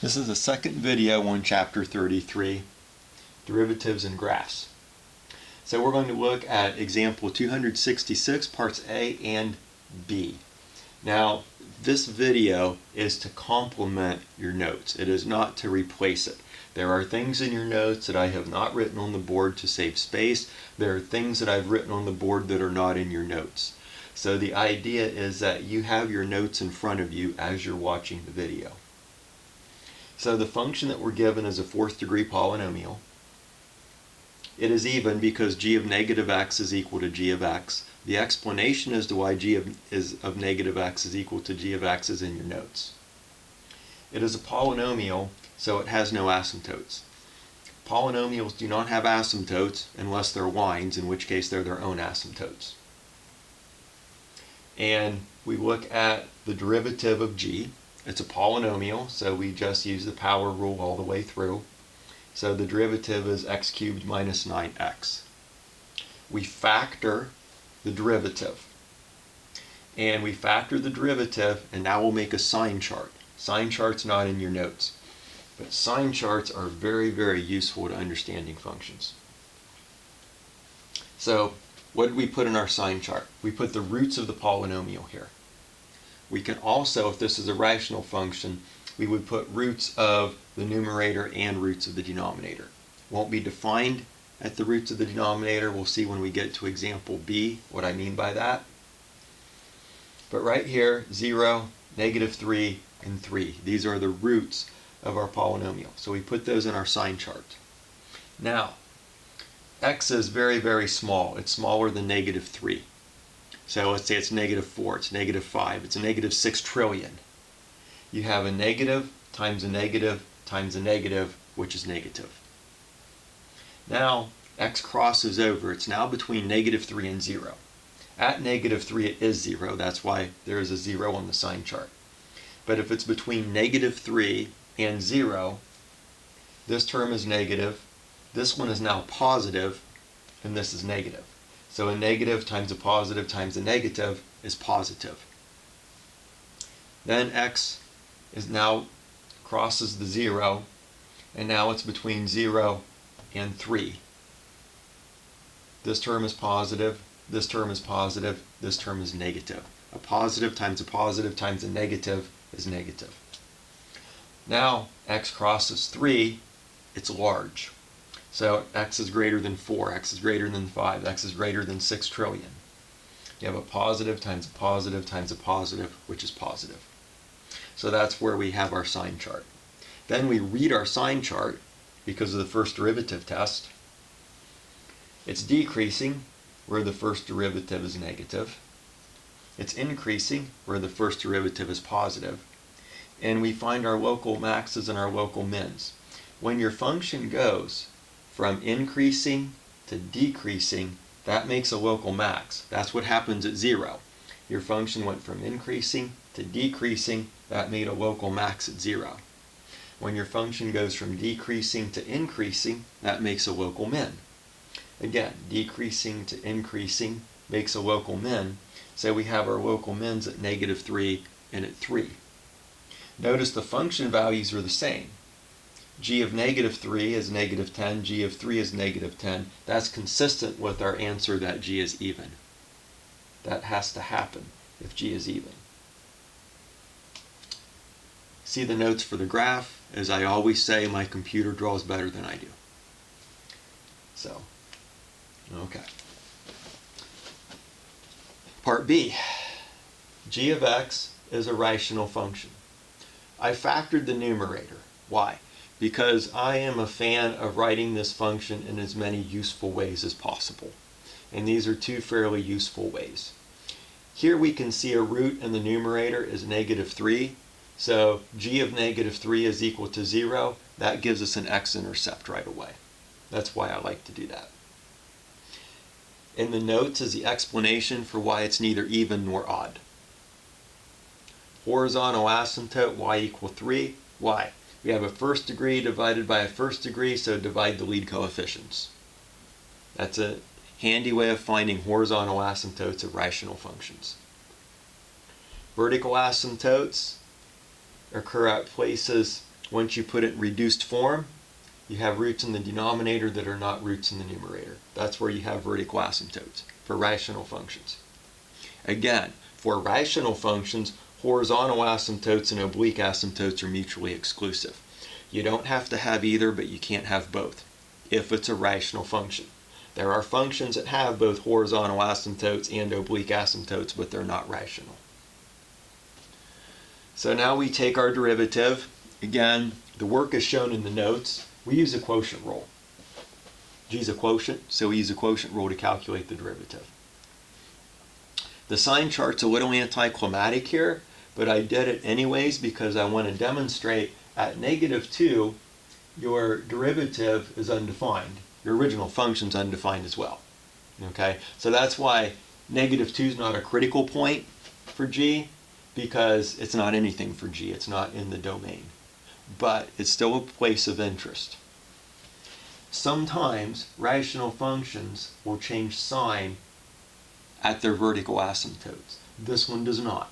This is the second video on chapter 33, derivatives and graphs. So we're going to look at example 266, parts A and B. Now, this video is to complement your notes. It is not to replace it. There are things in your notes that I have not written on the board to save space. There are things that I've written on the board that are not in your notes. So the idea is that you have your notes in front of you as you're watching the video. So the function that we're given is a fourth degree polynomial. It is even because g of negative x is equal to g of x. The explanation as to why g of negative x is equal to g of x is in your notes. It is a polynomial, so it has no asymptotes. Polynomials do not have asymptotes unless they're lines, in which case they're their own asymptotes. And we look at the derivative of g. It's a polynomial, so we just use the power rule all the way through. So the derivative is x cubed minus 9x. We factor the derivative. And we factor the derivative, and now we'll make a sign chart. Sign chart's not in your notes. But sign charts are very, very useful to understanding functions. So what did we put in our sign chart? We put the roots of the polynomial here. We can also, if this is a rational function, we would put roots of the numerator and roots of the denominator. Won't be defined at the roots of the denominator. We'll see when we get to example B what I mean by that. But right here, 0, -3, and 3. These are the roots of our polynomial. So we put those in our sign chart. Now, x is very, very small. It's smaller than -3. So let's say it's -4, it's -5, it's a -6 trillion. You have a negative times a negative times a negative, which is negative. Now, x crosses over. It's now between -3 and 0. At -3 it is 0. That's why there is a 0 on the sign chart. But if it's between -3 and 0, this term is negative, this one is now positive, and this is negative. So a negative times a positive times a negative is positive. Then x is now crosses the 0, and now it's between 0 and 3. This term is positive, this term is positive, this term is negative. A positive times a positive times a negative is negative. Now x crosses 3, it's large. So x is greater than 4, x is greater than 5, x is greater than 6 trillion. You have a positive times a positive times a positive, which is positive. So that's where we have our sign chart. Then we read our sign chart because of the first derivative test. It's decreasing where the first derivative is negative. It's increasing where the first derivative is positive. And we find our local maxes and our local mins. When your function goes from increasing to decreasing, that makes a local max. That's what happens at 0. Your function went from increasing to decreasing, that made a local max at 0. When your function goes from decreasing to increasing, that makes a local min. Again, decreasing to increasing makes a local min, so we have our local mins at -3 and at 3. Notice the function values are the same. G of -3 is -10, g of 3 is -10. That's consistent with our answer that g is even. That has to happen if g is even. See the notes for the graph. As I always say, my computer draws better than I do. So, okay. Part B. G of x is a rational function. I factored the numerator. Why? Because I am a fan of writing this function in as many useful ways as possible. And these are two fairly useful ways. Here we can see a root in the numerator is -3. So g of -3 is equal to 0. That gives us an x-intercept right away. That's why I like to do that. In the notes is the explanation for why it's neither even nor odd. Horizontal asymptote y equal 3. Why? We have a first degree divided by a first degree, so divide the lead coefficients. That's a handy way of finding horizontal asymptotes of rational functions. Vertical asymptotes occur at places once you put it in reduced form, you have roots in the denominator that are not roots in the numerator. That's where you have vertical asymptotes for rational functions. Again, for rational functions, horizontal asymptotes and oblique asymptotes are mutually exclusive. You don't have to have either, but you can't have both if it's a rational function. There are functions that have both horizontal asymptotes and oblique asymptotes, but they're not rational. So now we take our derivative. Again, the work is shown in the notes. We use a quotient rule. G is a quotient, so we use a quotient rule to calculate the derivative. The sign chart's a little anticlimactic here, but I did it anyways because I want to demonstrate at -2, your derivative is undefined. Your original function's undefined as well. Okay, so that's why -2 is not a critical point for G, because it's not anything for G. It's not in the domain. But it's still a place of interest. Sometimes rational functions will change sign at their vertical asymptotes. This one does not.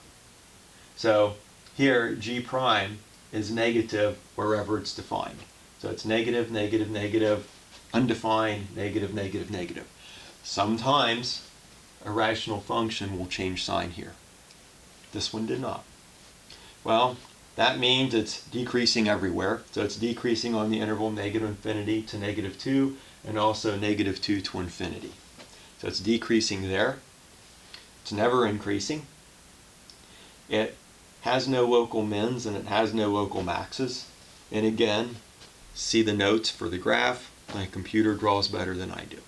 So here G prime is negative wherever it's defined. So it's negative, negative, negative, undefined, negative, negative, negative. Sometimes a rational function will change sign here. This one did not. Well, that means it's decreasing everywhere. So it's decreasing on the interval -infinity to -2, and also -2 to infinity. So it's decreasing there. It's never increasing. It has no local mins and it has no local maxes. And again, see the notes for the graph. My computer draws better than I do.